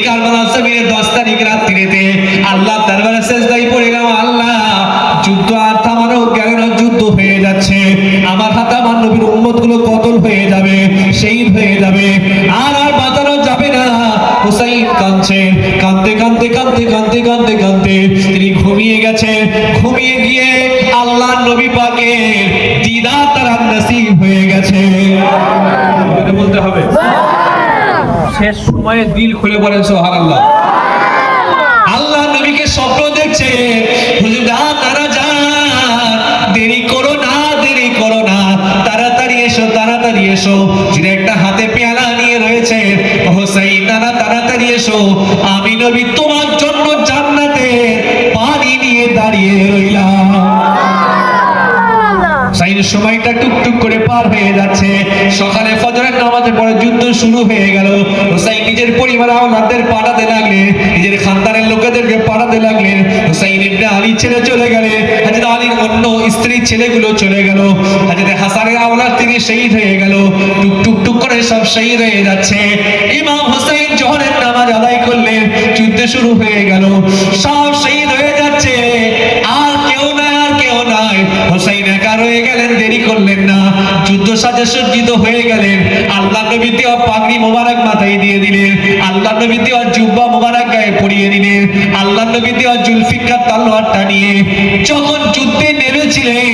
কারবালার জমিনে 10 তারিখ রাত্রিতে আল্লাহ দরবারে সিজদায় পড়ে গেল, আল্লাহ যুদ্ধ আর থামানো গেল না, যুদ্ধ হয়ে যাচ্ছে, আমার হাতে আমার নবীর উম্মতগুলো কতল হয়ে যাবে, শহীদ হয়ে যাবে, আর বাঁচানো যাবে না। হুসাইন কাঁদছে, কাঁদতে কাঁদতে কাঁদতে কাঁদতে কাঁদতে কাঁদতে তিনি ঘুমিয়ে গেছে। ঘুমিয়ে গিয়ে আল্লাহর নবী পাকের দিদার তার নসিব হয়ে গেছে। বলতে হবে শেষ সময়ে দিল খুলে বলেন সুবহানাল্লাহ। আল্লাহ নবীকে স্বপ্ন দেখছে, হুজুর তারা যান, দেরি করো না, দেরি করো না, তাড়াতাড়ি এসো, তাড়াতাড়ি এসো। যিনি একটা হাতে পেয়ালা নিয়ে রয়েছে, হুসাইন নানা তাড়াতাড়ি এসো, আমি নবী তোমার জন্য জান্নাতে পানি নিয়ে দাঁড়িয়ে রইলাম। সাইনের সময়টা টুকটুক করে পার হয়ে যাচ্ছে। সকালে ফজরের নামাজের পরে যুদ্ধ শুরু হয়ে গেল। হুসাইন নিজের পরিবার আওলাদদের পাঠাতে লাগলেন, নিজের খানদানের লোকেদেরকে পাঠাতে লাগলেন। হুসাইন ইবনে আলী ছেড়ে চলে গেলেন, হযরত আলীর অন্য স্ত্রী ছেলেগুলো চলে গেল, হযরত হাসানের আওলাদ তিনি শহীদ হয়ে গেল। টুকটুক টুক করে সব শহীদ হয়ে যাচ্ছে। ইমাম হুসাইন জোহরের নামাজ আদায় করলেন, যুদ্ধ শুরু হয়ে গেল, সব শহীদ হয়ে যাচ্ছে, আর কেউ নাই, আর কেউ নাই। হুসাইন একা রয়ে গেলেন, দেরি করলেন না, যুদ্ধ সাজে সজ্জিত হয়ে গেলেন। আল্লাহ নবী দেওয়া পাগড়ি মোবারক মাথায় দিয়ে দিলেন, আল্লাহ নবী দেওয়া জুব্বা মোবারক গায়ে পরিয়ে দিলেন, আল্লাহ নবী দেওয়া জুলফিকার তলোয়ারটা নিয়ে যখন যুদ্ধে নেমেছিলেন,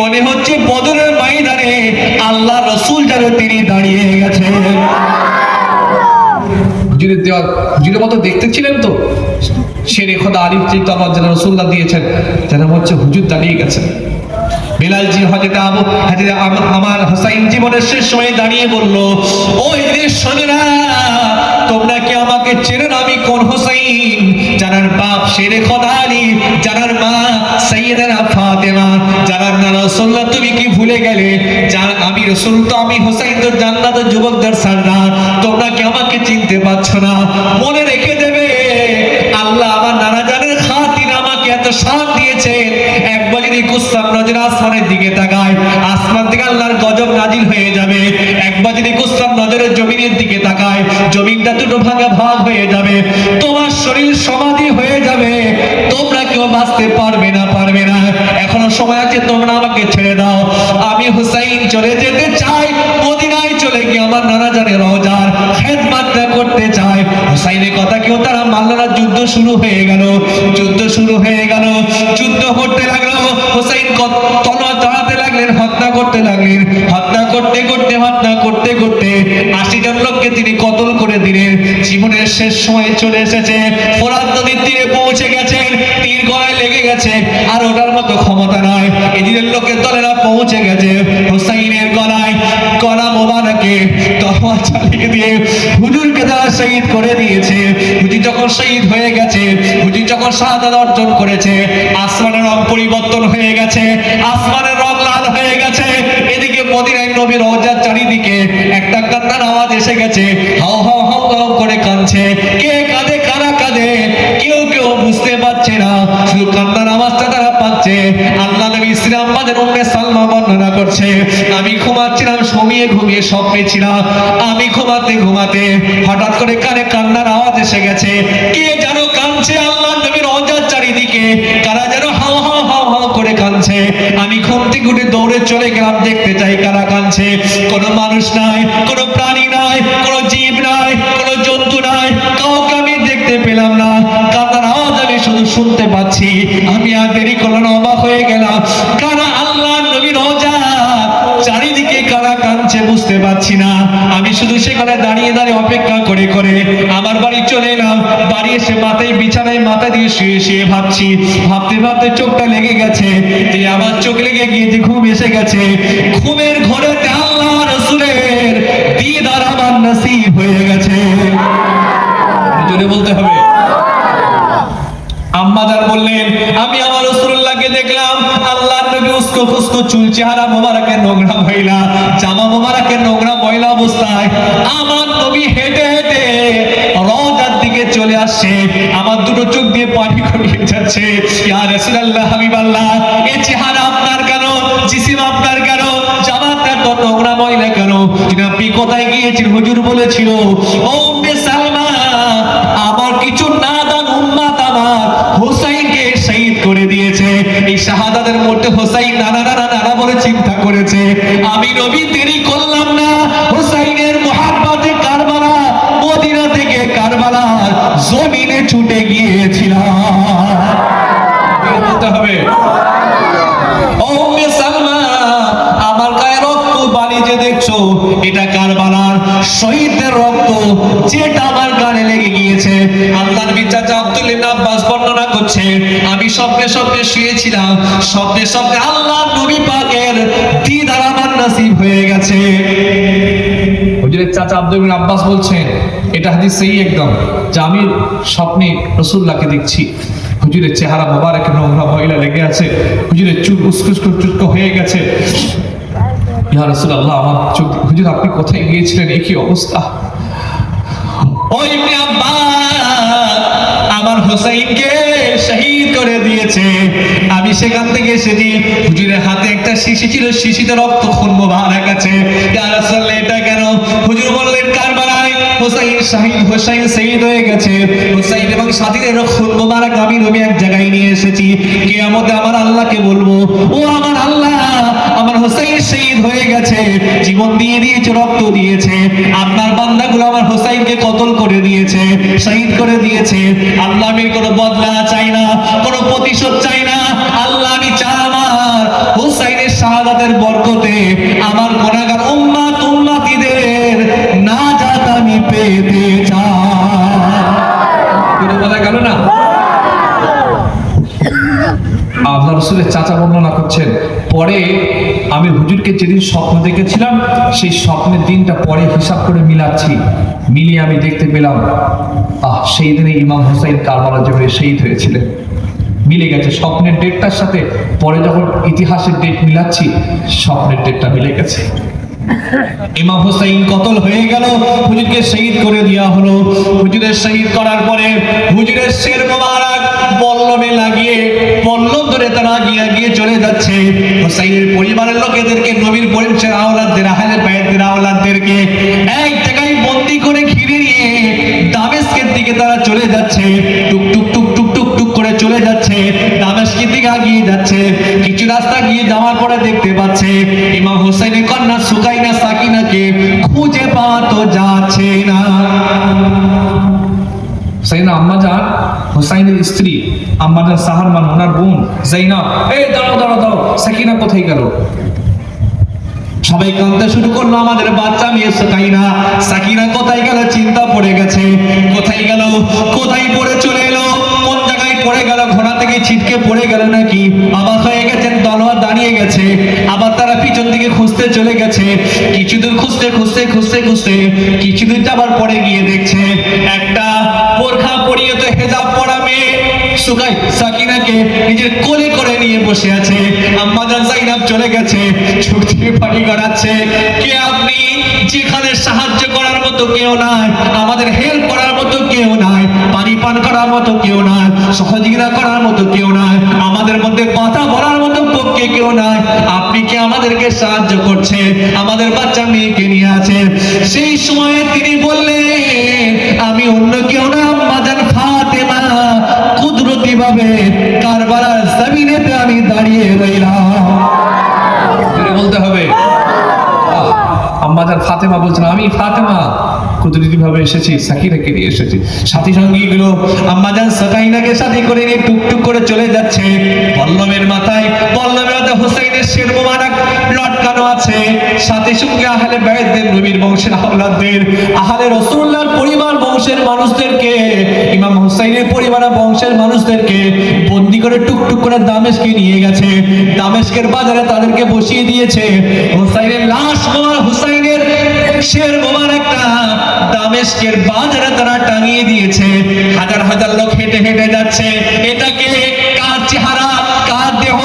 মনে হচ্ছে বদরের ময়দানে আল্লাহ রাসূল যেন তিনি দাঁড়িয়ে গেছেন। হুজুরের দেওয়া হুজুরের মতো দেখতে ছিলেন তো, শেরে খোদা আলিফ যে তলোয়ার যেন রাসূলুল্লাহ দিয়েছেন, যেন হচ্ছে হুজুর দাঁড়িয়ে গেছেন। বেলাল জি হযরত আমার হুসাইন জীবনের শেষ সময়ে দাঁড়িয়ে বলল, ওই শোনেরা, তোমরা কি আমাকে চেনো না? আমি কোন হুসাইন, যার বাপ শেরে খোদা আলী, যার মা সাইয়্যিদানা ফাতেমা, যার নাম রাসূলুল্লাহ, তুমি কি ভুলে গেলে? যার আমি রাসূল, তো আমি হুসাইন তো জান্নাতের যুবকদের সরদার, তোমরা কি আমাকে চিনতে পারছো না? মনে রেখে দেবে, আল্লাহ আমার নানা জানের খাতির আমাকে এত শান দিয়েছেন। একবার যদি কুসম নজর আসমানের দিকে তাকায়, আসমান থেকে আল্লাহর গজব নাজিল হয়ে যাবে। একবার যদি কুসম নজরের জমিনের দিকে তাকায়, জমিনটা দুটো ভাগে ভাগ হয়ে যাবে, তোমার শরীর সমাধি হয়ে যাবে, তোমরা কেউ বাঁচতে পারবে না, পারবে না। এখনো সময় আছে, তোমরা আমাকে ছেড়ে দাও। আমি হুসাইন চলে যেতে চাই, মদিনায় চলে গিয়ে আমার নানা জানের রওজার খেদমতটা করতে চাই। হুসাইনের কথা কেউ তারা মানল না। যুদ্ধ শুরু হয়ে গেল, যুদ্ধ শুরু হয়ে গেল, যুদ্ধ করতে লাগলো। হুসাইন তলোয়ার চালাতে লাগলেন, হত্যা করতে লাগলেন, হত্যা করতে করতে হত্যা করতে করতে 80 জন লোককে তিনি কতল করে দিলেন। জীবনের শেষ সময় চলে এসেছে, ফোরাত নদীর তীরে পৌঁছে গেছেন, তীর গলায় লেগে গেছে, আর ওটার মতো ক্ষমতা নয়। এদিনের লোকের দলেরা পৌঁছে গেছে, হুসাইনের গলায় গলা মোবারকে তলোয়ার চালিয়ে দিয়ে হুজুরকে তারা শহীদ করে দিয়েছে। হুজুর যখন শহীদ হয়ে গেছে, হুজুর যখন শাহাদাত অর্জন করেছে, আসমানের রং পরিবর্তন হয়ে গেছে, আসমানের রং লাল হয়ে গেছে। এদিকে মদিনায় নবীর রওজার চারিদিকে একটা কান্নার আওয়াজ এসে গেছে, হাও হাও হাও হাও করে কাঁদছে। কে কাঁদে, কারা কাঁদে, কেউ কেউ বুঝতে পারছে না, শুধু কান্নার আওয়াজটা তারা পাচ্ছে। আল্লাহ নবী ইসলাম বাদের উম্মে সালমা বর্ণনা করছে, আমি ঘুমাচ্ছিলাম, ঘুমিয়ে ঘুমিয়ে স্বপ্নে ছিলাম। আমি ঘুমাতে ঘুমাতে হঠাৎ করে কানে কান্নার আওয়াজ এসে গেছে, কে যেন কাঁদছে আল্লাহ নবীর রওজার চারিদিকে, কারা যেন হাও হাও হাও হাও করে কাঁদছে। আমি ঘুম থেকে উঠে দৌড়ে চলে গেলাম, দেখতে চাই কারা কাঁদছে। কোনো মানুষ নাই, কোনো প্রাণী নাই, কোনো জীব নাই, কোনো জন্তু নাই, কাউকে আমি দেখতে পেলাম না, কান্নার আওয়াজ আমি শুধু শুনতে পাচ্ছি। আমি আর দেরি করলাম, অবাক হয়ে গেলাম, কারা আল্লাহ নবীর রওজা চারিদিকে কারা কাঁদছে বুঝতে পারছি না। আমি শুধু সেখানে দাঁড়িয়ে দাঁড়িয়ে অপেক্ষা করে করে আমার বাড়ি চলে এলাম। বাড়ি এসে মাথায় বিছানায় মাথা দিয়ে শুয়ে শুয়ে ভাবছি, ভাবতে ভাবতে চোখটা লেগে গেছে, যে আমার চোখ লেগে গিয়ে ঘুম এসে গেছে। ঘুমের ঘরেতে আল্লাহ রাসূলের দিদার আমার নসিব হয়ে গেছে। জোরে বলতে হবে। আম্মাজান বললেন, আমি আমার রাসূলুল্লাহকে দেখলাম, আল্লাহর নবী উস্কো খুস্কো চুল, চেহারা মোবারকের নোংরা ময়লা, জামা মোবারকের নোংরা ময়লা অবস্থায় আমার নবী হেঁটে হেঁটে রওজার দিকে চলে আসছে। আমার দুটো চোখ দিয়ে পানি গড়িয়ে যাচ্ছে। ইয়া রাসূলুল্লাহ, হাবিবাল্লাহ, এই চেহারা আপনার কেন, জিসিম আপনার কেন, জামাটা তো নোংরা ময়লা কেন? আপনি কোথায় গিয়েছেন? হুজুর বলেছিল, ও উম্মে সালমা, আমার শহীদদের রক্ত যেটা আমার গানে লেগে গিয়েছে। আল্লাহর নবী চাচা আব্দুল্লাহ ইবনে আব্বাস বর্ণনা করছে, আমি স্বপ্নে স্বপ্নে শুয়েছিলাম, স্বপ্নে স্বপ্নে আল্লাহর নবী পাকের দিদার আমার নসিব হয়ে গেছে। হুজুরের চাচা আব্দুল্লাহ ইবনে আব্বাস বলছেন, এটা হাদিস সহিহ একদম, যে আমি স্বপ্নে রাসূলুল্লাহকে দেখছি, হুজুরের চেহারা মোবারকে নোংরা ময়লা লেগে আছে, হুজুরের চুল উস্কো হয়ে গেছে। ইয়া রাসূলুল্লাহ, আমার চোখ, হুজুর আপনি কোথায় গিয়েছিলেন, এই কি অবস্থা? ও ইবনে আব্বাস, আমার হোসাইনকে শহীদ করে দিয়েছে, আমি সেখান থেকে এসেছি। হুজুরের হাতে একটা শিশি ছিল, শিশিতে রক্ত খুন মোবারক আছে। ইয়া রাসূলুল্লাহ, এটা কেন? হুজুর বললেন, কারবালায় হোসাইন শহীদ হয়ে গেছে, হোসাইন এবং সাথীদের খুন মোবারক আমি নবী এক জায়গায় নিয়ে এসেছি। কিয়ামতে আমার আল্লাহকে বলবো, ও আমার আল্লাহ, আমার হোসাইন শহীদ হয়ে গেছে, জীবন দিয়ে দিয়েছে, রক্ত দিয়েছে, আপনার বান্দাগুলো আমার হোসাইনকে কতল করে দিয়েছে, শহীদ করে দিয়েছে। আল্লাহ, আমি কোনো বদলা চাই না, কোনো প্রতিশোধ চাই না। আল্লাহ, আমি চাই আমার হোসাইনের শাহাদাতের বরকতে আমার গুনাহগার উম্মতিদের নাজাত আমি পেতে চাই। কোনো বলা গেল না? আল্লাহ রাসূলের চাচা বর্ণনা করছেন, পরে আমি হুজুরকে যেদিন স্বপ্ন দেখেছিলাম, সেই স্বপ্নের দিনটা পরে হিসাব করে মিলিয়ে আমি দেখতে পেলাম, সেই দিনে ইমাম হুসাইন কারবালার জমিনে শহীদ হয়েছিলেন। মিলে গেছে স্বপ্নের ডেটটার সাথে, পরে যখন ইতিহাসের ডেট মিলাচ্ছি, স্বপ্নের ডেটটা মিলে গেছে। ইমাম হুসাইন কতল হয়ে গেল, হুজুরকে শহীদ করে দেওয়া হলো। হুজুরের শহীদ করার পরে হুজুরের শের মোবারক পল্লবে লাগিয়ে, পল্লব ধরে তারা গিয়ে চলে যাচ্ছে। হুসাইনের পরিবারের লোকেদেরকে, নবীর বংশের আওলাদদের, আহলে বাইতের আওলাদদেরকে এক জায়গায় বন্দী করে ঘিরে নিয়ে দামেস্কের দিকে তারা চলে যাচ্ছে। টুক টুক টুক টুক টুক টুক করে চলে যাচ্ছে, দামেস্কের দিকে এগিয়ে যাচ্ছে। কিছু রাস্তা গিয়ে যাওয়ার পরে দেখতে পাচ্ছে ইমাম হুসাইনের কন্যা সুকাইনা সাকিনাকে খুঁজে পাওয়া তো যাচ্ছে না। সাইনা আম্মাজান, হুসাইনের স্ত্রী আম্মাজান সাহারমান, ওনার বোন জাইনাব, এই দাঁড়াও দাঁড়াও দাঁড়াও, সাকিনা কোথায় গেল? সবাই কাঁদতে শুরু করলো, আমাদের বাচ্চা মেয়ে সাকিনা কোথায় গেল? চিন্তা পড়ে গেছে, কোথায় গেল, কোথায় পড়ে চলে এলো, কোন জায়গায় পড়ে গেল, ঘোড়া থেকে ছিটকে পড়ে গেল নাকি? অবাক হয়ে গেছেন, তলোয়ার দাঁড়িয়ে গেছে। আবার তারা পিছন দিকে খুঁজতে চলে গেছে, কিছুদূর খুঁজতে কিছুদূর যাবার পরে গিয়ে দেখছে একটা বোরখা পরিয়ে, তো হেজাব পরা মেয়ে সাকিনাকে নিজের কোলে করে নিয়ে বসে আছে। আম্মাজান জাইনাব চলে গেছে, ছুটতে পানি গড়াচ্ছে, কে আপনি? যেখানে সাহায্য করার মতো কেউ নাই, আমাদের হেল্প করার মতো কেউ নাই, পানি পান করার মতো কেউ নাই, সহযোগিতা করার মতো কেউ নাই, আমাদের মধ্যে কথা বলার মতো পক্ষে কেউ নাই, আপনি কি আমাদেরকে সাহায্য করছেন? আমাদের বাচ্চা মেয়েকে নিয়ে আছেন। সেই সময়ে তিনি বললেন, আমি অন্য কেউ না, আম্মাজান ফাতেমা, কুদরতি ভাবে কারবালার জমিনেতে আমি দাঁড়িয়ে রইলাম। বলতে হবে, আম্মাজান ফাতেমা বলছেন, আমি ফাতেমা কুদরতি ভাবে এসেছি, সাকিনাকে নিয়ে এসেছি। সাথী সঙ্গী গুলো আম্মাজান সাকিনাকে সাথে করে নিয়ে টুকটুক করে চলে যাচ্ছে। পল্লবের মাথায় হুসাইনের শের মোবারক লটকানো আছে, সাথে সঙ্গে আহলে বাইতদের, নবীর বংশের আওলাদদের, আহলে রাসূলুল্লাহর পরিবার বংশের মানুষদেরকে, ইমাম হুসাইনের পরিবার বংশের মানুষদেরকে বন্দী করে টুকটুক করে দামেস্কে নিয়ে গেছে। দামেস্কের বাজারে তাদেরকে বসিয়ে দিয়েছে। হুসাইনের লাশ, হুসাইনের শের মোবারকটা দামেস্কের বাজারে তারা টাঙিয়ে দিয়েছে। হাজার হাজার লোক হেঁটে হেঁটে যাচ্ছে, এটাকে কার চেহারা, কার দেহ,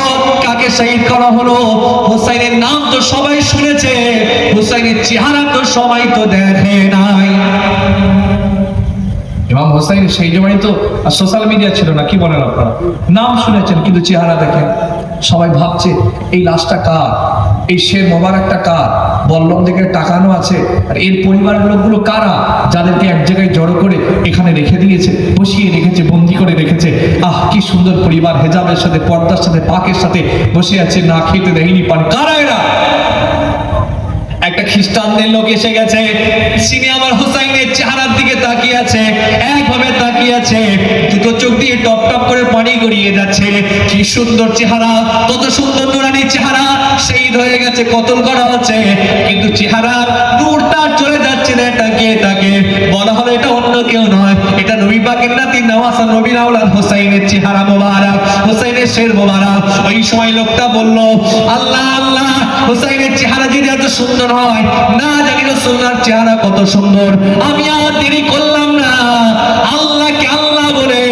কাকে শহীদ করা হলো? হুসাইনের নাম তো সবাই শুনেছে, হুসাইনের চেহারা তো সবাই তো দেখে নাই। ইমাম হুসাইন সেই জমানে তো সোশ্যাল মিডিয়া ছিল না, কি বলেন আপনারা? নাম শুনেছেন কিন্তু চেহারা দেখেন। সবাই ভাবছে এই লাশটা কার, এই শের মোবারকটা কার, বল্লম দিকে টাকানো আছে, আর এর পরিবারের লোকগুলো কারা, যাদেরকে এক জায়গায় জড়ো করে এখানে রেখে দিয়েছে, বসিয়ে রেখেছে, বন্দি করে রেখেছে। কি সুন্দর পরিবার, হেজাবের সাথে, পর্দার সাথে, পাকের সাথে বসে আছে, না খেতে দেয়নি পান। কারা এরা? একটা খ্রিস্টানদের লোক এসে গেছে, তিনি আমার হুসাইনের চেহারার দিকে তাকিয়ে আছে, একভাবে তাকিয়ে আছে, দুটো চোখ দিয়ে টপ টপ করে পানি গড়িয়ে যাচ্ছে। কি সুন্দর চেহারা, কত সুন্দর নুরানি চেহারা, শহীদ হয়ে গেছে, কতল করা হচ্ছে, কিন্তু চেহারার নূরটা চলে যাচ্ছে না। আওলাদ হোসাইনের চেহারা মোবারক, হোসাইনের শের মোবারক। ওই সময় লোকটা বলল, আল্লাহ আল্লাহ, হোসাইনের চেহারা যদি এত সুন্দর হয়, না জানি রাসূলুল্লাহর চেহারা কত সুন্দর। আমি আর দেরি করলাম না, আল্লাহকে আল্লাহ বলে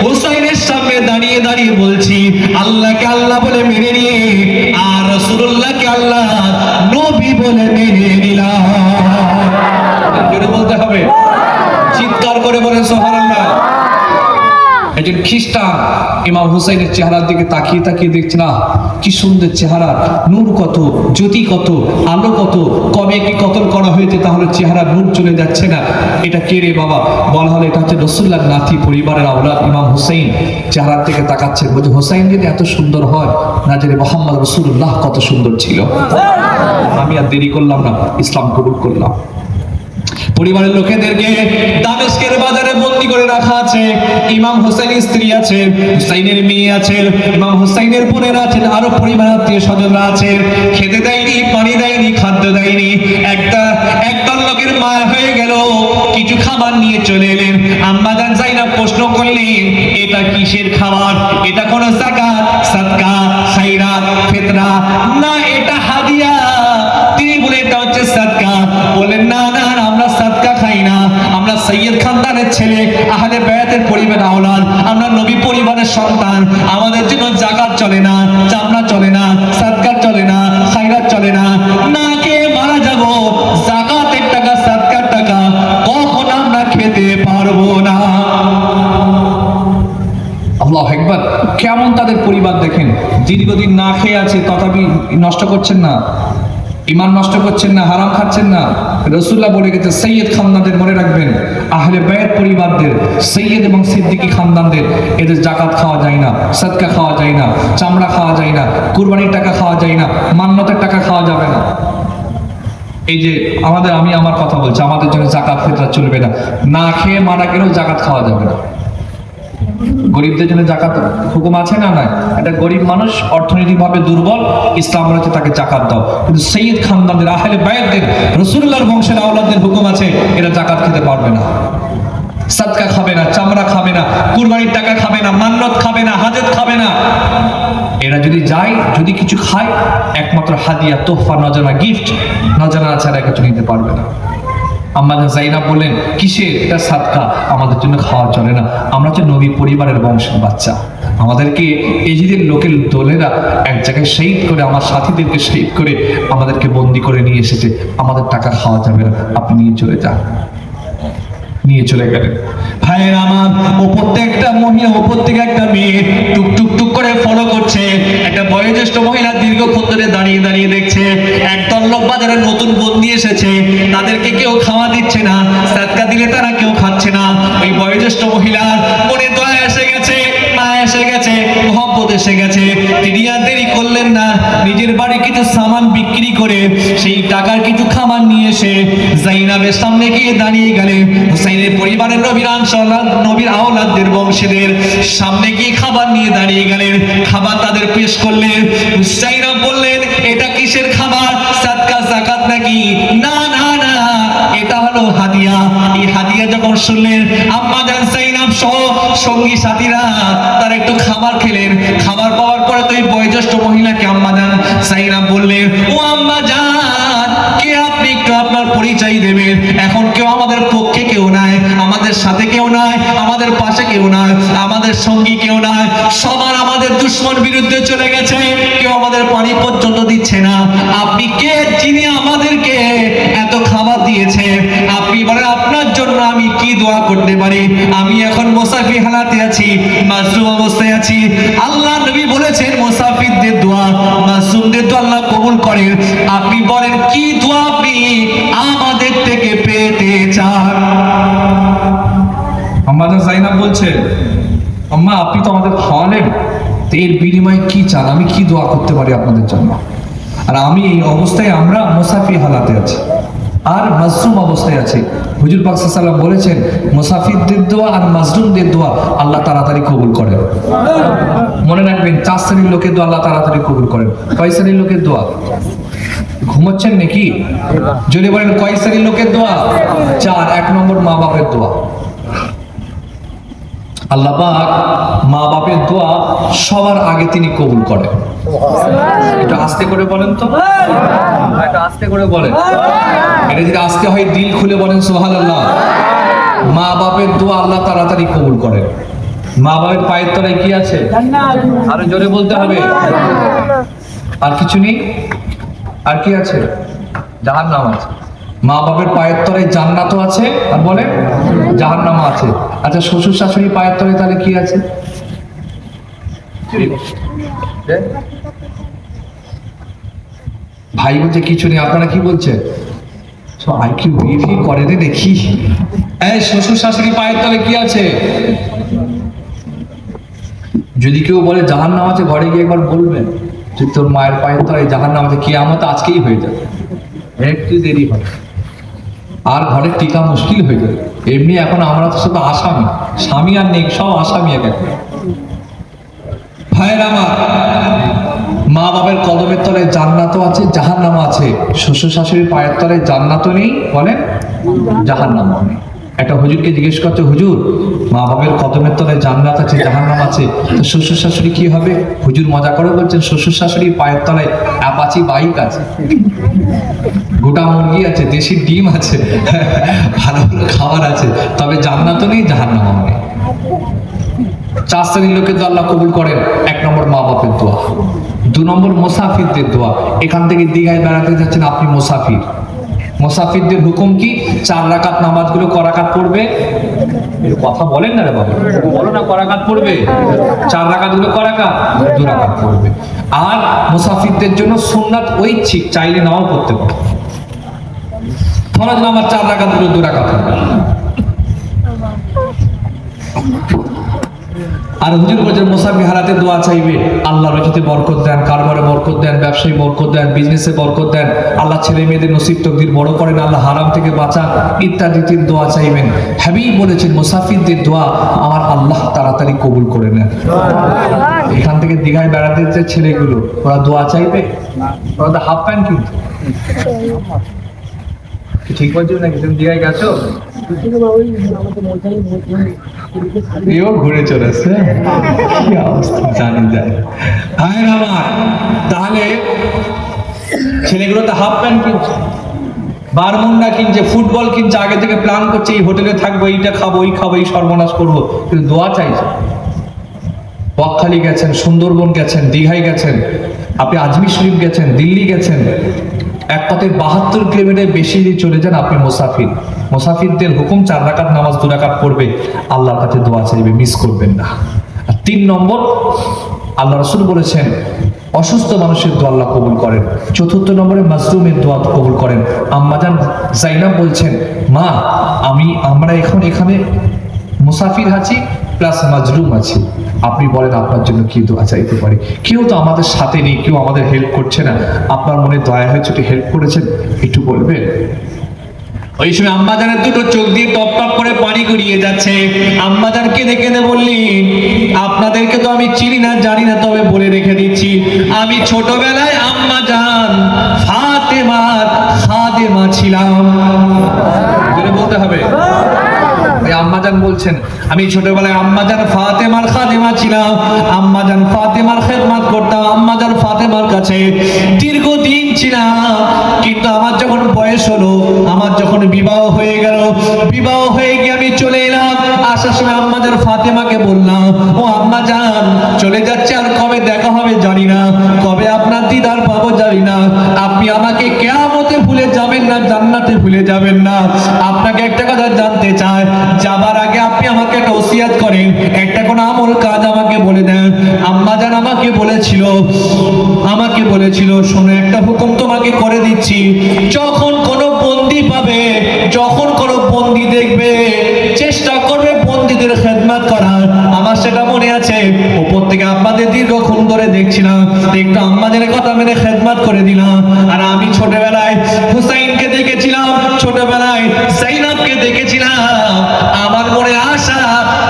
হোসাইনের সামনে দাঁড়িয়ে দাঁড়িয়ে বলছি, আল্লাহকে আল্লাহ বলে মেনে নিয়ে আর রাসূলুল্লাহকে আল্লাহ নবী বলে মেনে নিলাম। জোরে বলতে হবে, চিৎকার করে বলেন সুবহানাল্লাহ। একজন খ্রিস্টান ইমাম হুসাইনের চেহারার দিকে তাকিয়ে তাকিয়ে দেখছে, না কি সুন্দর চেহারা, নূর কত, জ্যোতি কত, আলো কত, কবে কি কতল করা হয়েছে তাহলে চেহারা নূর চলে যাচ্ছে না। এটা কে রে বাবা? বলা হলো এটা হচ্ছে রাসূলুল্লাহর নাতি, পরিবারের আওলাদ ইমাম হুসাইন। চেহারার দিকে তাকাচ্ছে, বলছে হোসাইন যদি এত সুন্দর হয়, না জানি মুহাম্মদ রাসূলুল্লাহ কত সুন্দর ছিল। আমি আর দেরি করলাম না, ইসলাম কবুল করলাম। পরিবারের লোকেদেরকে দামেস্কের বাজারে বন্দী করে রাখা আছে। ইমাম হোসেনের স্ত্রী আছে, হুসাইনের মেয়ে আছে, ইমাম হুসাইনের বোনেরা আছেন, আরো পরিবার আত্মীয় স্বজনরা আছে। খেতে দেয়নি, পানি দেয়নি, খাদ্য দেয়নি। একদল লোকের মায়া হয়ে গেল, কিছু খাবার নিয়ে চলে এলেন। আম্মা জান যায়না প্রশ্ন করলেন, এটা কিসের খাবার? এটা কোন যাকাত, সাদকা, খায়রাত, ফিতরা না, এটা হাদিয়া। তিনি বলে এটা হচ্ছে সাদকা। বলেন না না, আমরা সাদকা খাই না, আমরা সৈয়দ খানদানের ছেলে, আহলে বায়াতের পরিবারের আওলাদ, আমরা নবী পরিবারের সন্তান, আমাদের জন্য যাকাত চলে না, চামড়া চলে না, সাদকা চলে না, খায়রাত চলে না। না খেয়ে মারা যাব, যাকাতের টাকা, সাদকার টাকা কখন আমরা খেতে পারবো না। আল্লাহু আকবার। কেমন তাদের পরিবার দেখেন, দীর্ঘদিন না খেয়ে আছে, তথাপি নষ্ট করছেন না, ইমান নষ্ট করছেন না, হারাম খাচ্ছেন না। রাসূলুল্লাহ বলে গেছে, সৈয়দ খানদানদের মনে রাখবেন, আহলে বায়াত পরিবারদের, সৈয়দ এবং সিদ্দিকী খানদানদের, এদের যাকাত খাওয়া যায় না, সাদকা খাওয়া যায় না, চামড়া খাওয়া যায় না, কুরবানির টাকা খাওয়া যায় না, মান্নতের টাকা খাওয়া যাবে না। এই যে আমি আমার কথা বলছি, আমাদের জন্য যাকাত ফিতরা চলবে না, না খেয়ে মারা গেলেও যাকাত খাওয়া যাবে না। গরিবদের জন্য যাকাত হুকুম আছে না? নাই। এটা গরিব মানুষ, অর্থনৈতিকভাবে দুর্বল, ইসলাম বলেছে তাকে যাকাত দাও। কিন্তু সৈয়দ খানদানদের, আহলে বায়াতদের, রাসূলুল্লাহর বংশের আওলাদদের হুকুম আছে, এরা যাকাত খেতে পারবে না, সাদকা খাবে না, চামড়া খাবে না, কুরবানির টাকা খাবে না, মান্নত খাবে না, হাজত খাবে না। এরা যদি যায়, যদি কিছু খায়, একমাত্র হাদিয়া, তোহফা, নজরা, গিফট, নজরা ছাড়া কিছু নিতে পারবে না। আম্মা যায়নাব বললেন, কিসের? এটা সাদকা, আমাদের জন্য খাওয়া চলে না, আমরা হচ্ছে নবী পরিবারের বংশের বাচ্চা। আমাদেরকে এজিদের লোকের দলেরা এক জায়গায় শহীদ করে, আমার সাথীদেরকে শহীদ করে আমাদেরকে বন্দি করে নিয়ে এসেছে, আমাদের টাকা খাওয়া যাবে না, আপনি নিয়ে চলে যান। নিয়ে চলে গেলেন। ভাইয়ের আমার, ওপর থেকে একটা মহিলা, ওপর থেকে একটা মেয়ে টুক টুক টুক করে ফলো করছে। একটা বয়োজ্যেষ্ঠ মহিলা দীর্ঘক্ষণ ধরে দাঁড়িয়ে দাঁড়িয়ে দেখছে। একদল লোক বাজারে নতুন বন্দি এসেছে, তাদেরকে কেউ খাওয়া দিচ্ছে না, সাদকা দিলে তারা কেউ খাচ্ছে না। ওই বয়োজ্যেষ্ঠ মহিলার মনে দয়া এসে গেছে, মায়া এসে গেছে, মহব্বত এসে গেছে। তিনি আর দেরি করলেন না, নিজের বাড়ি কিছু সামান বিক্রি করে সেই টাকার কিছু খাবার নিয়ে এসে যায়নাবের সামনে গিয়ে দাঁড়িয়ে গেলেন। হুসাইনের পরিবারের নবীর আওলাদদের বংশীদের সামনে গিয়ে খাবার নিয়ে দাঁড়িয়ে গেলেন। খাবার তাদের পেশ করলেন। যায়নাব বললেন, এটা কিসের খাবার? সাদকা, যাকাত নাকি? না না না, এটা হলো হাদিয়া। এই হাদিয়া যখন শুনলেন, আম্মা জান যায়নাব সহ সঙ্গী সাথীরা তার একটু খাবার খেলেন। খাবার পাওয়ার পরে তো এই বয়োজ্যেষ্ঠ মহিলাকে আম্মা জান যায়নাব বললেন, ও আম্মা জান, কে আপনি? একটু আপনার পরিচয় দেবেন। এখন কেউ আমাদের পক্ষে কেউ নাই, আমাদের সাথে কেউ নাই, আমাদের পাশে কেউ নাই, আমাদের সঙ্গী কেউ নাই, সবার আমাদের দুশ্মন বিরুদ্ধে চলে গেছে, কেউ আমাদের পানি পর্যন্ত দিচ্ছে না। আপনি কে, যিনি আমাদেরকে এত খাবার দিয়েছে? আপনি বলেন, আপনার জন্য আমি কি দোয়া করতে পারি? আমি এখন মুসাফির হালাতে আছি, মাসরুম অবস্থায় আছি। আল্লাহ নবী বলেছেন, মুসাফিরদের দোয়া, মাসরুমদের দোয়া আল্লাহ কবুল করেন। আপনি বলেন, কি দোয়া আপনি আমাদের থেকে পেতে চান? আম্মা যায়নাব বলছে, আম্মা আপনি তো আমাদের খাওয়ালেন, তো এর বিনিময়ে কি চান? আমি কি দোয়া করতে পারি আপনাদের জন্য? আর আমি এই অবস্থায়, আমরা মুসাফির হালাতে আছি আর মাজলুম অবস্থায় আছি। হুজুর পাক সাল্লাল্লাহু আলাইহি ওয়াসাল্লাম বলেছেন, মুসাফিরদের দোয়া আর মাজলুমদের দোয়া আল্লাহ তাড়াতাড়ি কবুল করেন। মনে রাখবেন, 4 শ্রেণীর লোকের দোয়া আল্লাহ তাড়াতাড়ি কবুল করেন। কয় শ্রেণীর লোকের দোয়া? ঘুমোচ্ছেন নাকি? যদি বলেন কয় শ্রেণীর লোকের দোয়া? 4। 1 নম্বর মা বাপের দোয়া। আল্লাহ পাক মা বাপের দোয়া সবার আগে তিনি কবুল করেন। একটু আস্তে করে বলেন তো, একটু আস্তে করে বলেন। এটা যদি আস্তে হয় দিল খুলে বলেন সুবহানাল্লাহ। মা বাপের দোয়া আল্লাহ তাড়াতাড়ি কবুল করেন। মা বাপের পায়ের তলায় কি আছে? আরো জোরে বলতে হবে। আর কিছু নেই? আর কি আছে? জাহান্নাম আছে। মা বাপের পায়ের তলায় জান্নাতও আছে, আর বলে জাহান্নামও আছে। আচ্ছা, শ্বশুর শাশুড়ি পায়ের তলায় তাহলে কি আছে? ভাই বলছে কিছু নেই, আপনারা কি বলছেন? আইকিউ বিএফি করে রে দেখি। এই শ্বশুর শাশুড়ি পায়ের তলায় কি আছে? যদি কেউ বলে জাহান্নাম আছে, ঘরে গিয়ে একবার বলবেন যে তোর মায়ের পায়ের তলায় জাহান্নাম আছে, কিয়ামত আজকেই হয়ে যাবে, একটু দেরি হবে, আর ঘরে টিকা মুশকিল হয়ে যাবে। এমনি এখন আমরা তো শুধু আসামি, স্বামী আর নেই, সব আসামি এক একটা। ভাইয়ের আমার, মা বাবার কদমের তলায় জান্নাতও আছে, জাহান্নামও আছে। শ্বশুর শাশুড়ির পায়ের তলায় জান্নাতও নেই, বলেন জাহান্নামও নেই। একটা হুজুরকে জিজ্ঞেস করতে, হুজুর মা বাবার কদমের তলায় জান্নাত আছে, জাহান্নাম আছে, তো শ্বশুর শাশুড়ি কি হবে? হুজুর মজা করে বলছেন, শ্বশুর শাশুড়ির পায়ের তলায় অ্যাপাচি বাইক আছে, গোটা মুরগি আছে, দেশি ডিম আছে, ভালো ভালো খাবার আছে, তবে জান্নাতও নেই, জাহান্নামও নেই। 4 শ্রেণীর লোকের তো আল্লাহ কবুল করেন। 1 নম্বর মা বাপের দোয়া। 2 নম্বর মুসাফিরদের দোয়া। এখান থেকে দীঘায় বেড়াতে যাচ্ছেন, আপনি মুসাফির। মুসাফিরদের হুকুম কি? 4 রাকাত নামাজগুলো করাকাত পড়বে। কথা বলেন না রে বাবা, বলো না, করাকাত পড়বে। 4 রাকাত গুলো করাকাত, 2 রাকাত পড়বে। আর মুসাফিরদের জন্য সুন্নাত ঐচ্ছিক, চাইলে নাও পড়তে পারে। ফরজ নামাজ 4 রাকাত গুলো 2 রাকাত হবে। আর হুজুর বলেছেন মুসাফির হারাতে দোয়া চাইবে, আল্লাহ রুজিতে বরকত দেন, কারবারে বরকত দেন, ব্যবসায় বরকত দেন, বিজনেসে বরকত দেন, আল্লাহ ছেলে মেয়েদের নসিব তকদির বড় করেন, আল্লাহ হারাম থেকে বাঁচান, ইত্যাদি দোয়া চাইবেন। হাবিব বলেছেন মুসাফিরদের দোয়া আমার আল্লাহ তাড়াতাড়ি কবুল করে নেন। এখান থেকে দীঘায় বেড়াতে যে ছেলেগুলো, ওরা দোয়া চাইবে? ওরা তো হাফ প্যান্ট কিনছে। ঠিক বলছো নাকি? তুমি দীঘায় গেছো? এও ঘুরে চলেছে, কি অবস্থা জানি যায়। হায় আমার, তাহলে ছেলেগুলো তো হাফ প্যান্ট কিনছে, বারমুন্ডা কিনছে, ফুটবল কিনছে, আগে থেকে প্ল্যান করছে এই হোটেলে থাকবো, এইটা খাবো, এই খাবো, এই সর্বনাশ করবো, কিন্তু দোয়া চাইছে। বকখালি গেছেন, সুন্দরবন গেছেন, দীঘায় গেছেন, আপনি আজমির শরীফ গেছেন, দিল্লি গেছেন, এক কথায় 72 কিলোমিটার বেশি দিয়ে চলে যান, আপনি মুসাফির। মুসাফিরদের হুকুম 4 রাকাত নামাজ 2 রাকাত পড়বে, আল্লাহর কাছে দোয়া চাইবে, মিস করবেন না। আর 3 নম্বর, আল্লাহ রাসূল বলেছেন অসুস্থ মানুষের দোয়া আল্লাহ কবুল করেন। 4র্থ নম্বরে মাজলুমের দোয়া কবুল করেন। আম্মাজান জাইনাব বলছেন, মা আমরা এখানে মুসাফির আছি প্লাস মাজলুম আছি, আপনি বলেন আপনার জন্য কি দোয়া চাইতে পারি? কেউ তো আমাদের সাথে নেই, কেউ আমাদের হেল্প করছে না, আপনার মনে দয়া হয়েছে, একটু হেল্প করেছেন, একটু বলবেন। ওই সময় আম্মাজানের 2টো চোখ দিয়ে টপ টপ করে পানি গড়িয়ে যাচ্ছে। আম্মাজান কেঁদে কেঁদে বললেন, আপনাদেরকে তো আমি চিনি না, জানি না, তবে বলে রেখে দিচ্ছি, আমি ছোটবেলায় আম্মাজান ফাতেমার খাদেমা ছিলাম। বলতে হবে। আম্মাজান বলছেন, আমি ছোটবেলায় আম্মাজান ফাতেমার খাদেমা ছিলাম, আম্মাজান ফাতেমার খেদমত করতাম, আম্মাজান ফাতেমার কাছে দীর্ঘদিন ছিলাম। কিন্তু আমার যখন বয়স হলো, আমার যখন বিবাহ হয়ে গেল, বিবাহ হয়ে গিয়ে আমি চলে এলাম, আসার সময় আম্মাজান ফাতেমাকে বললাম, ও আম্মাজান চলে যাচ্ছে, আর কবে দেখা হবে জানি না, কবে আপনার দিদার পাবো জানি না, আপনি আমাকে কিয়ামতে ভুলে যাবেন না, জান্নাতে ভুলে যাবেন না। আপনাকে একটা কথা জানতে চাই, যাবার আগে আপনি আমাকে একটা ওসিয়াত করেন, একটা কোন আমল কাজ আমাকে বলে দেন। আম্মাজান আমাকে বলেছিল শোনো, একটা হুকুম তোমাকে করে দিচ্ছি, যখন কোনো বন্দি পাবে, যখন কোনো বন্দি দেখবে, চেষ্টা করবে বন্দীদের খেদমত করার। আমার সেটা মনে আছে, উপর থেকে আপনাদের দীর্ঘক্ষণ ধরে দেখছিলাম, একটু আম্মাদের কথা মেনে খেদমত করে দিলাম। আর আমি ছোটবেলায় হুসাইনকে দেখেছিলাম, ছোটবেলায় জাইনাবকে দেখেছিলাম, আমার মনে আশা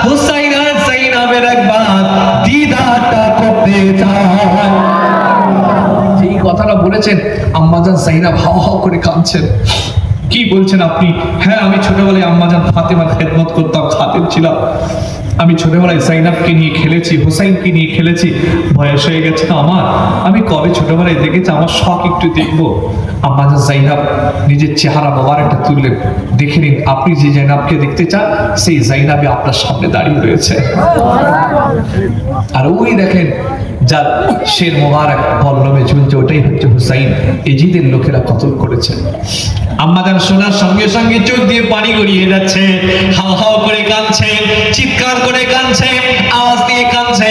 হুসাইন আর জাইনাবের একবার দিদারটা করতে চাই। এই কথাটা বলেছেন, আম্মাজান জাইনাব হাও হাও করে কাঁদছেন। কি বলছেন আপনি? হ্যাঁ, আমি ছোটবেলায় আম্মাজান ফাতেমার খেদমত করতাম, খাদেম ছিলাম। আমি ছোটবেলায় জাইনাবকে নিয়ে খেলেছি, হুসাইনকে নিয়ে খেলেছি, বয়স হয়ে গেছে আমার, আমি কবে ছোটবেলায় দেখেছি, আমার শখ একটু দেখবো। আম্মা জাইনাব নিজের চেহারা মোবারকটা তুললেন, দেখে নিন আপনি যে জাইনাবকে দেখতে চান সেই জাইনাবই আপনার সামনে দাঁড়িয়ে রয়েছে। আর ওই দেখেন যার শের মোবারক পল্লবে ঝুলছে, ওটাই হচ্ছে হুসাইন। এজিদের লোকেরা কতল করেছে। আম্মা জান শোনার সঙ্গে সঙ্গে চোখ দিয়ে পানি গড়িয়ে যাচ্ছে, হাও হাও করে কাঁদছে, চিৎকার করে কাঁদছে, আওয়াজ দিয়ে কাঁদছে।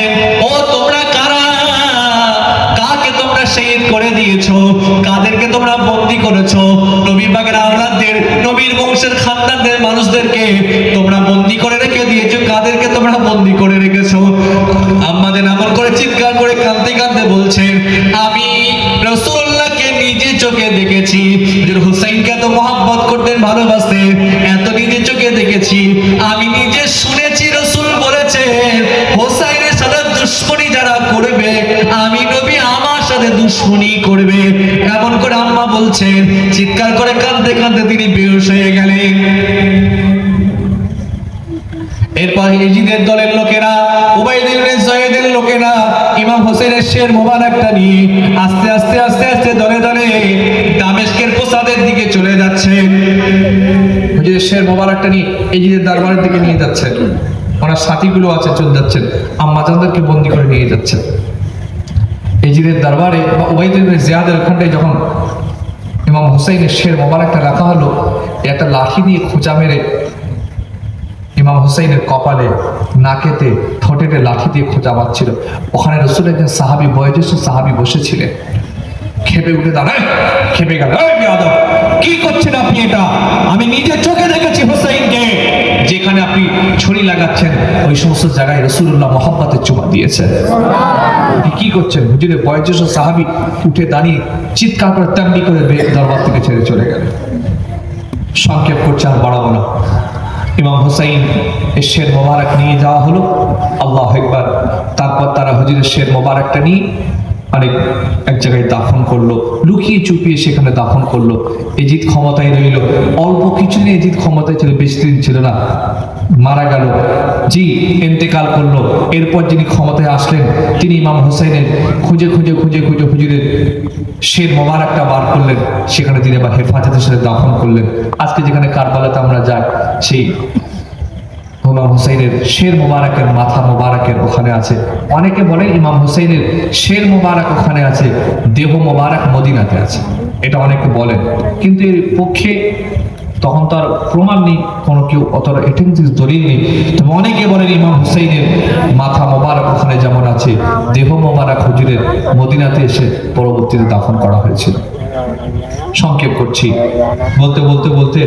ও তোমরা কারা? কাকে তোমরা শহীদ করে দিয়েছো? কাদেরকে তোমরা বন্দী করেছো? নবী পাকের আওলাদদের, নবীর বংশের খানদানদের মানুষদেরকে তোমরা বন্দী করে রেখে দিয়েছো। কাদেরকে তোমরা বন্দী করে রেখেছো? আম্মা জান এমন করে চিৎকার করে কাঁদতে কাঁদতে বলছেন, আমি রাসূলুল্লাহকে নিজে চোখে দেখেছি। হুসাইনকে এত মহব্বত করতেন, ভালোবাসতেন, এত নিজে চোখে দেখেছি। আমি নিজে শুনেছি রাসূল বলেছেন, হুসাইনের সাথে দুশমনি যারা করবে, আমি নবী আমার সাথে দুশমনি করবে। এমন করে আম্মা বলছেন, চিৎকার করে কাঁদতে কাঁদতে তিনি বেহুশ হয়ে গেলেন। এরপর ইজিদের দলের লোকেরা, উবাইদ ইবনে যায়েদের লোকেরা ইমাম হোসেনের শের মোবারকটা নিয়ে আস্তে আস্তে আস্তে আস্তে দলে দলে দামেস্কের প্রাসাদের দিকে চলে যাচ্ছে। হুজুরের শের মোবারকটা নিয়ে ইজিদের দরবারের দিকে নিয়ে যাচ্ছেন। ওনার সাথীগুলো আছে, চলে যাচ্ছেন, আম্মা জানদেরকে বন্দী করে নিয়ে যাচ্ছেন। ইজিদের দরবারে বা উবাইদ ইবনে জিয়াদের ওখানটায় যখন ইমাম হোসেনের শের মোবারকটা রাখা হলো, একটা লাঠি দিয়ে খোঁচা মেরে ইমাম হুসাইনের কপালে, নাকেতে, ঠোঁটেতে লাঠি দিয়ে খোঁচা মারছিল। ওখানে রাসূলের একজন সাহাবী, বয়োজ্যেষ্ঠ সাহাবী বসেছিলেন। খেপে উঠে দাঁড়ায়, খেপে গেল, এই বেয়াদব, কি করছেন আপনি এটা? আমি নিজে চোখে দেখেছি হুসাইনকে। যেখানে আপনি ছুরি লাগাচ্ছেন ওই সমস্ত জায়গায় রাসূলুল্লাহ মহব্বতের চুমা দিয়েছেন। আপনি কি করছেন? হুজুরের বয়োজ্যেষ্ঠ সাহাবী উঠে দাঁড়িয়ে চিৎকার করে তেমনি করে দরবার থেকে ছেড়ে চলে গেল। সংক্ষেপ করছে, আর বাড়াবো না। ইমাম হুসাইন এর শের মোবারক নিয়ে যাওয়া হলো, আল্লাহু আকবার। তারপর তারা হুজুরের শের মোবারকটা নিয়ে এক জায়গায় দাফন করলো, লুকিয়ে চুপিয়ে সেখানে দাফন করলো। এজিদ ক্ষমতায় রইল, অল্প কিছু নিয়ে এজিদ ক্ষমতায় ছিল, বেশি দিন ছিল না, মারা গেল, জি ইন্তেকাল করলো। এরপর যিনি ক্ষমতায় আসলেন তিনি ইমাম হুসাইনের খুঁজে খুঁজে খুঁজে খুঁজে হুজুরের শের মোবারকটা বার করলেন, সেখানে তিনি আবার হেফাজতের সাথে দাফন করলেন। আজকে যেখানে কারবালাতে আমরা যাই, সেই ইমাম হুসাইনের শের মোবারকের মাথা মোবারকের ওখানে আছে। অনেকে বলে ইমাম হুসাইনের শের মোবারক ওখানে আছে, দেহ মোবারক মদিনাতে আছে, এটা অনেকে বলেন। কিন্তু এর পক্ষে তখন তো আর প্রমাণ নেই, কোনো কেউ অতটা এটেন্সিভ দলিল নেই। তবে অনেকে বলেন ইমাম হুসাইনের মাথা মোবারক ওখানে যেমন আছে, দেহ মোবারক হুজুরের মদিনাতে এসে পরবর্তীতে দাফন করা হয়েছিল। সংক্ষেপ করছি, বলতে বলতে বলতে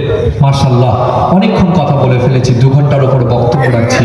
মাশাআল্লাহ অনেকক্ষণ কথা বলে ফেলেছি, 2 ঘন্টার উপরে বক্তব্য রাখছি।